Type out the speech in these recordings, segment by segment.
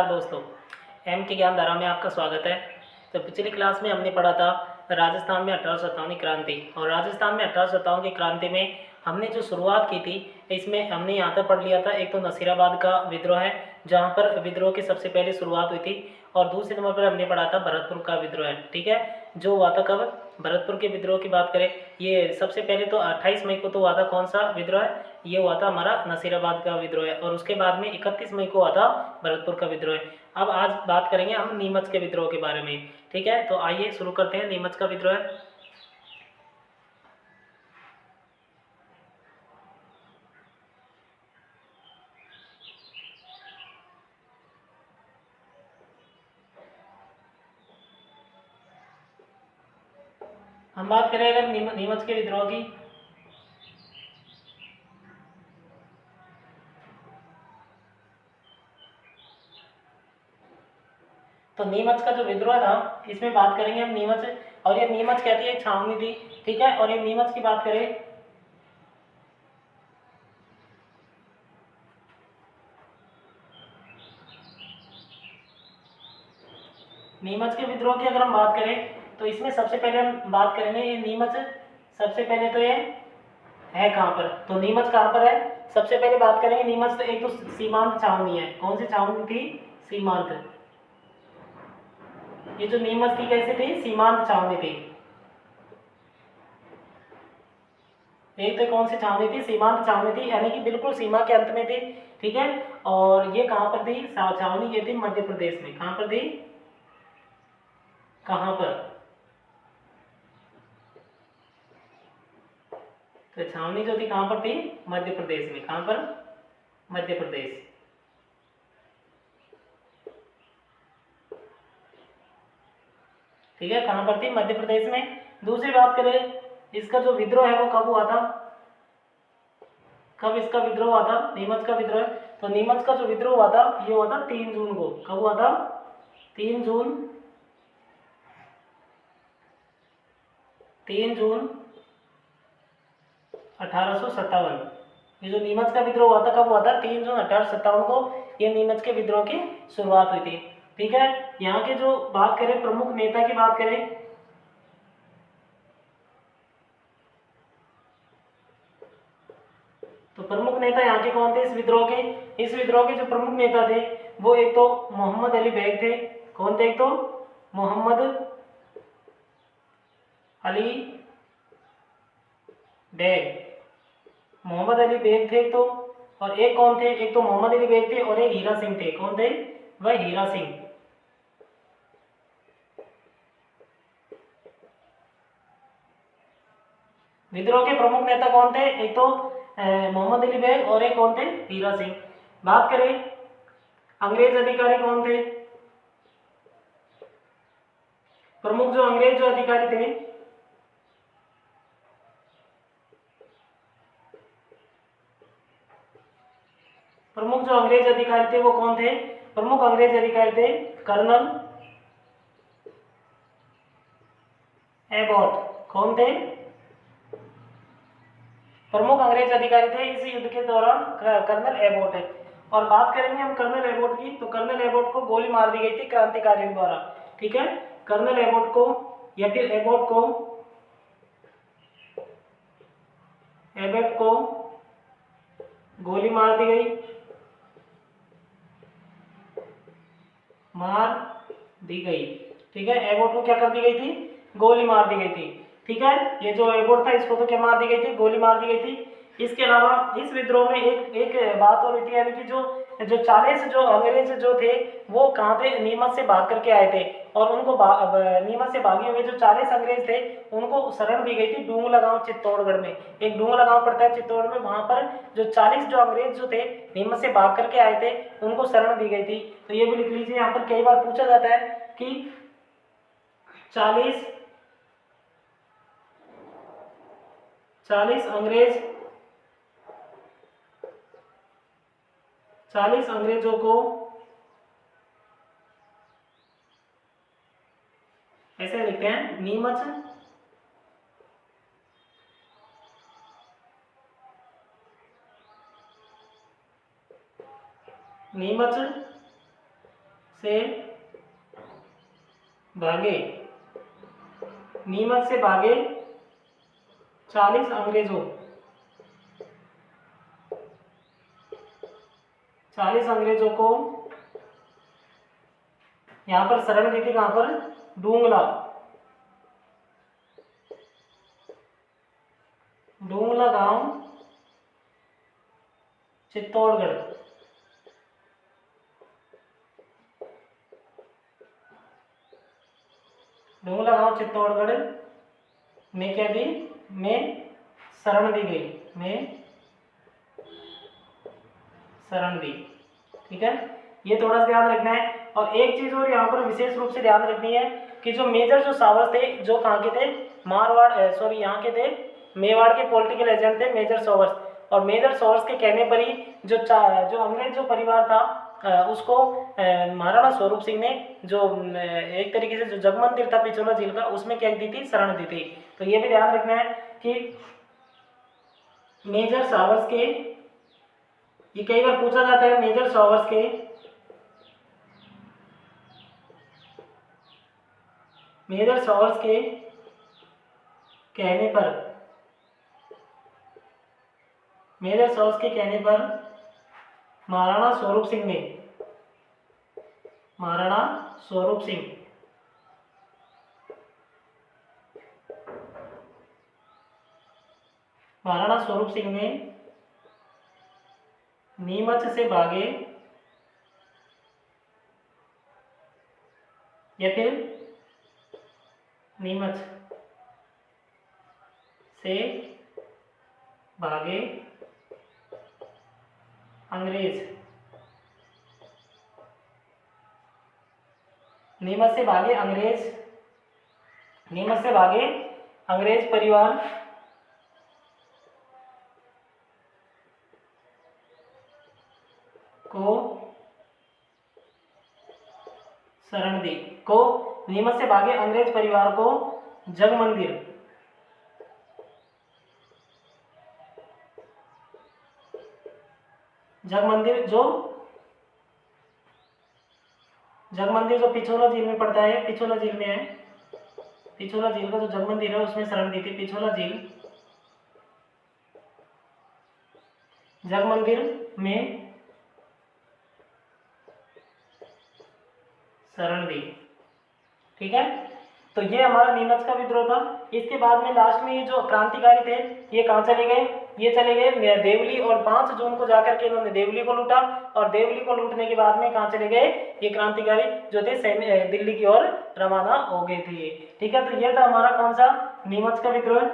नमस्कार दोस्तों, एम के ज्ञान धारा में आपका स्वागत है। तो पिछली क्लास में हमने पढ़ा था राजस्थान में 1857 की क्रांति। और राजस्थान में 1857 की क्रांति में हमने जो शुरुआत की थी, इसमें हमने यहाँ तक पढ़ लिया था। एक तो नसीराबाद का विद्रोह है, जहाँ पर विद्रोह की सबसे पहले शुरुआत हुई थी। और दूसरे नंबर पर हमने पढ़ा था भरतपुर का विद्रोह है, ठीक है, जो हुआ था कब? भरतपुर के विद्रोह की बात करें, ये सबसे पहले तो 28 मई को तो हुआ था। कौन सा विद्रोह है? ये हुआ था हमारा नसीराबाद का विद्रोह है। और उसके बाद में 31 मई को हुआ था भरतपुर का विद्रोह है। अब आज बात करेंगे हम नीमच के विद्रोह के बारे में, ठीक है। तो आइए शुरू करते हैं नीमच का विद्रोह। हम बात करें अगर नीमच के विद्रोह की, तो नीमच का जो विद्रोह था, इसमें बात करेंगे हम नीमच। और ये नीमच कहती है एक छावनी थी, ठीक है। और ये नीमच की बात करें, नीमच के विद्रोह की अगर हम बात करें तो इसमें सबसे पहले हम बात करेंगे ये नीमच। सबसे पहले तो ये है कहाँ पर? तो नीमच कहाँ पर है? सबसे पहले बात करेंगे नीमच। तो एक तो सीमांत छावनी है। कौन सी छावनी थी? सीमांत। ये जो नीमच थी कैसी थी? सीमांत छावनी थी। एक तो कौन सी छावनी थी? सीमांत छावनी थी, यानी कि बिल्कुल सीमा के अंत में थी, ठीक है। और ये कहाँ पर थी छावनी? ये थी मध्य प्रदेश में। कहाँ पर थी? कहाँ पर? तो छावनी जो थी कहाँ पर थी? मध्य प्रदेश में। कहाँ पर? मध्य प्रदेश, ठीक है। कहाँ पर थी? मध्य प्रदेश में। दूसरी बात करें, इसका जो विद्रोह है वो कब हुआ था? कब इसका विद्रोह हुआ था? नीमच का विद्रोह। तो नीमच का जो विद्रोह हुआ था, ये हुआ था 3 जून को। कब हुआ था? 3 जून। 3 जून 1857। ये जो नीमच का विद्रोह हुआ था कब हुआ था? 3 जून 1857 को ये नीमच के विद्रोह की शुरुआत हुई थी, ठीक है। यहाँ के जो बात करें प्रमुख नेता की बात करें, तो प्रमुख नेता यहाँ के कौन थे इस विद्रोह के? इस विद्रोह के जो प्रमुख नेता थे वो एक तो मोहम्मद अली बेग थे। कौन थे? एक तो मोहम्मद अली बेग। मोहम्मद अली बेग थे एक तो, और एक कौन थे? एक तो मोहम्मद अली बेग थे और एक हीरा सिंह थे। कौन थे? वह हीरा सिंह। विद्रोह के प्रमुख नेता कौन थे? एक तो मोहम्मद अली बेग और एक कौन थे? हीरा सिंह। बात करें अंग्रेज अधिकारी कौन थे? प्रमुख जो अंग्रेज जो अधिकारी थे, प्रमुख जो अंग्रेज अधिकारी थे वो कौन थे? प्रमुख अंग्रेज अधिकारी थे कर्नल एबॉट। कौन थे? प्रमुख अंग्रेज अधिकारी थे इस युद्ध के दौरान कर्नल एबॉट है। और बात करेंगे हम कर्नल एबॉट की, तो कर्नल एबॉट को गोली मार दी गई थी क्रांतिकारियों द्वारा, ठीक है। कर्नल एबॉट को या फिर एबॉट को, एबॉट को गोली मार दी गई, मार दी गई, ठीक है। एबॉट को क्या कर दी गई थी? गोली मार दी गई थी, ठीक है। ये जो एबॉट था इसको तो क्या मार दी गई थी? गोली मार दी गई थी। इसके अलावा इस विद्रोह में एक एक बात और हुई थी, यानी कि जो जो 40 जो अंग्रेज जो थे वो कहाँ थे? नीमच से भाग करके आए थे। और उनको नीमच से भागे हुए जो 40 अंग्रेज थे उनको शरण दी गई थी डूंगला गांव चित्तौड़गढ़ में। एक डूंगला गांव पड़ता है चित्तौड़ में, वहां पर जो 40 जो अंग्रेज जो थे नीमच से भाग करके आए थे उनको शरण दी गई थी। तो ये भी लिख लीजिए, यहाँ पर कई बार पूछा जाता है कि 40 अंग्रेज, 40 अंग्रेजों को ऐसे लिखते हैं नीमच नीमच से भागे, नीमच से भागे 40 अंग्रेजों, 40 अंग्रेजों को यहां पर शरण दी थी, कहां पर, डूंगला, डूंगला गांव चित्तौड़गढ़, डूंगला गांव चित्तौड़गढ़ में क्या दी, में शरण दी गई, में शरण दी। ठीक है, ये थोड़ा सा ध्यान रखना है। और एक चीज और यहाँ पर विशेष रूप से ध्यान रखनी है कि जो मेजर जो सावर्स थे, जो कहाँ के थे, मारवाड़ सॉरी यहाँ के थे, मेवाड़ के पॉलिटिकल एजेंट थे मेजर सावर्स। और मेजर सावर्स के कहने पर ही जो अंग्रेज जो परिवार था उसको महाराणा स्वरूप सिंह ने जो एक तरीके से जो जगमंदिर था पिछोला झील का, उसमें क्या दी थी, शरण दी थी। तो ये भी ध्यान रखना है कि मेजर सावर्स के, ये कई बार पूछा जाता है, मेजर सावर्स के कहने पर, मेजर सावर्स के कहने पर महाराणा स्वरूप सिंह ने, महाराणा स्वरूप सिंह ने नीमच से भागे या फिर नीमच से भागे अंग्रेज, नीमच से भागे अंग्रेज, नीमच से भागे अंग्रेज परिवार को शरण दी, को नीमच से भागे अंग्रेज परिवार को जगमंदिर, जगमंदिर जो पिछोला झील में पड़ता है, पिछोला झील में है, पिछोला झील का जो जगमंदिर है उसमें शरण दी थी, पिछोला झील जगमंदिर में शरण दी। ठीक है, तो ये हमारा नीमच का विद्रोह था। इसके बाद में लास्ट में ये जो क्रांतिकारी थे ये कहाँ चले गए, ये चले गए देवली, और 5 जून को जाकर के इन्होंने देवली को लूटा, और देवली को लूटने के बाद में कहाँ चले गए, ये क्रांतिकारी जो थे दिल्ली की ओर रवाना हो गए थे। ठीक है, तो ये था हमारा कौन सा, नीमच का विद्रोह।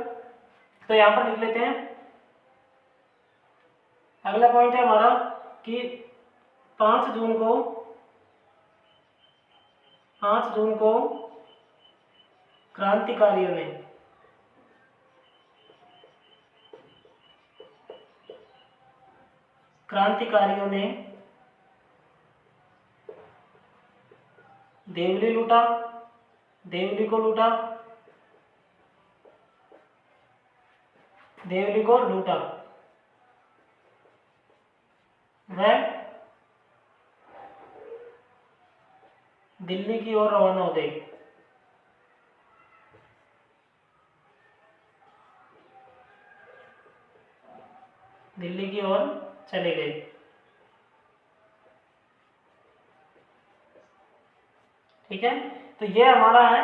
तो यहाँ पर लिख लेते हैं, अगला पॉइंट है हमारा कि 5 जून को क्रांतिकारियों ने देवली लूटा, देवली को लूटा, देवली को लूटा, वह दिल्ली की ओर रवाना हो गए। दिल्ली की ओर चले गए। ठीक है, तो ये हमारा है,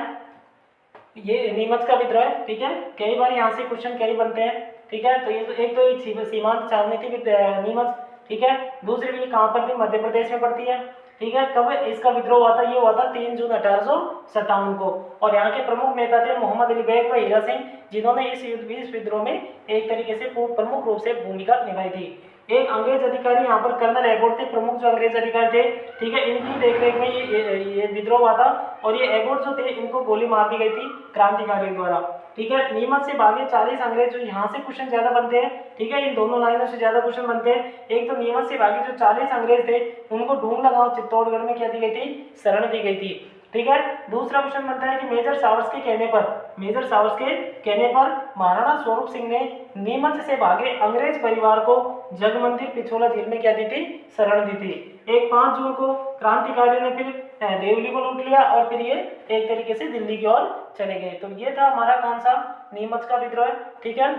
ये नीमच का विद्रोह है। ठीक है, कई बार यहाँ से क्वेश्चन कई बनते हैं। ठीक है, तो ये तो एक तो सीमांत छावनी थी नीमच। ठीक है, दूसरी भी कहाँ पर थी, मध्य प्रदेश में पड़ती है। ठीक है, कब इसका विद्रोह हुआ था, ये हुआ था 3 जून 1857 को, और यहाँ के प्रमुख नेता थे मोहम्मद अली बेग व हीरा सिंह, जिन्होंने इस विद्रोह में एक तरीके से प्रमुख रूप से भूमिका निभाई थी। एक अंग्रेज अधिकारी यहाँ पर कर्नल एबोट थे, प्रमुख जो अंग्रेज अधिकारी थे। ठीक है, इनकी देखरेख में ये विद्रोह हुआ था, और ये एबोट जो थे इनको गोली मार दी गई थी क्रांतिकारियों द्वारा। ठीक है, नीमच से भागे 40 अंग्रेज, जो यहाँ से क्वेश्चन ज्यादा बनते हैं। ठीक है, इन दोनों लाइनों से ज्यादा क्वेश्चन बनते हैं। एक तो नीमच से भागे जो 40 अंग्रेज थे उनको डूंगला गांव चित्तौड़गढ़ में क्या दी गई थी, शरण दी गई थी। ठीक है। दूसरा क्वेश्चन बनता है कि मेजर सावर्स के कहने पर महाराणा स्वरूप सिंह ने नीमच से भागे अंग्रेज परिवार को जगमंदिर पिछोला झील में क्या दी थी, शरण दी थी। एक 5 जून को क्रांतिकारियों ने फिर देवली को लूट लिया और फिर ये एक तरीके से दिल्ली की ओर चले गए। तो ये था हमारा कौन सा, नीमच का विद्रोह, ठीक है।